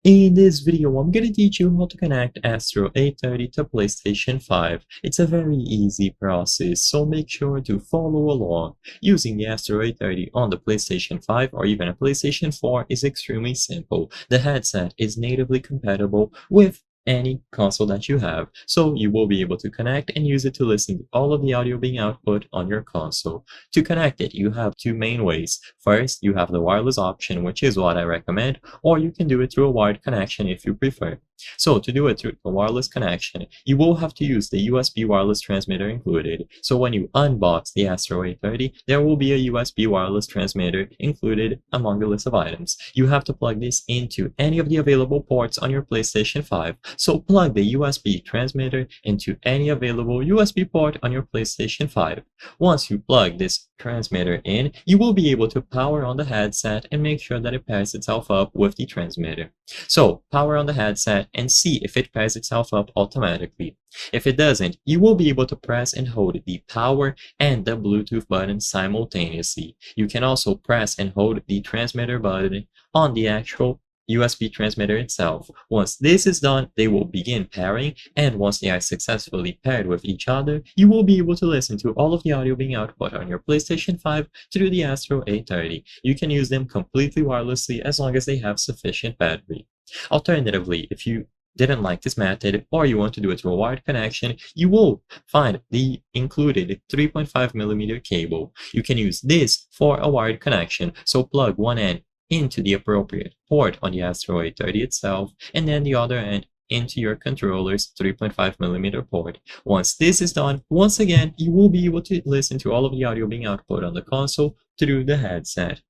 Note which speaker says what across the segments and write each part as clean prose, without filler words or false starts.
Speaker 1: In this video, I'm going to teach you how to connect Astro A30 to PlayStation 5. It's a very easy process, so make sure to follow along. Using the Astro A30 on the PlayStation 5 or even a PlayStation 4 is extremely simple. The headset is natively compatible with any console that you have, so you will be able to connect and use it to listen to all of the audio being output on your console. To connect it, you have two main ways. First, you have the wireless option, which is what I recommend, or you can do it through a wired connection if you prefer. So to do it through a wireless connection, you will have to use the USB wireless transmitter included. So when you unbox the Astro A30, there will be a USB wireless transmitter included among the list of items. You have to plug this into any of the available ports on your PlayStation 5. So plug the USB transmitter into any available USB port on your PlayStation 5. Once you plug this transmitter in, you will be able to power on the headset and make sure that it pairs itself up with the transmitter. So power on the headset and see if it pairs itself up automatically. If it doesn't, you will be able to press and hold the power and the Bluetooth button simultaneously. You can also press and hold the transmitter button on the actual USB transmitter itself. Once this is done, they will begin pairing, and once they are successfully paired with each other, you will be able to listen to all of the audio being output on your PlayStation 5 through the Astro A30. You can use them completely wirelessly as long as they have sufficient battery. Alternatively, if you didn't like this method or you want to do it through a wired connection, you will find the included 3.5mm cable. You can use this for a wired connection, so plug one end into the appropriate port on the Astro A30 itself, and then the other end into your controller's 3.5mm port. Once this is done, once again, you will be able to listen to all of the audio being output on the console through the headset.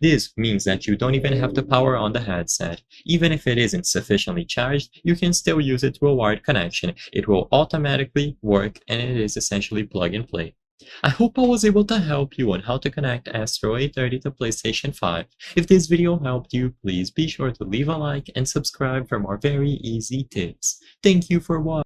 Speaker 1: This means that you don't even have to power on the headset. Even if it isn't sufficiently charged, you can still use it through a wired connection. It will automatically work, and it is essentially plug and play. I hope I was able to help you on how to connect Astro A30 to PlayStation 5. If this video helped you, please be sure to leave a like and subscribe for more very easy tips. Thank you for watching.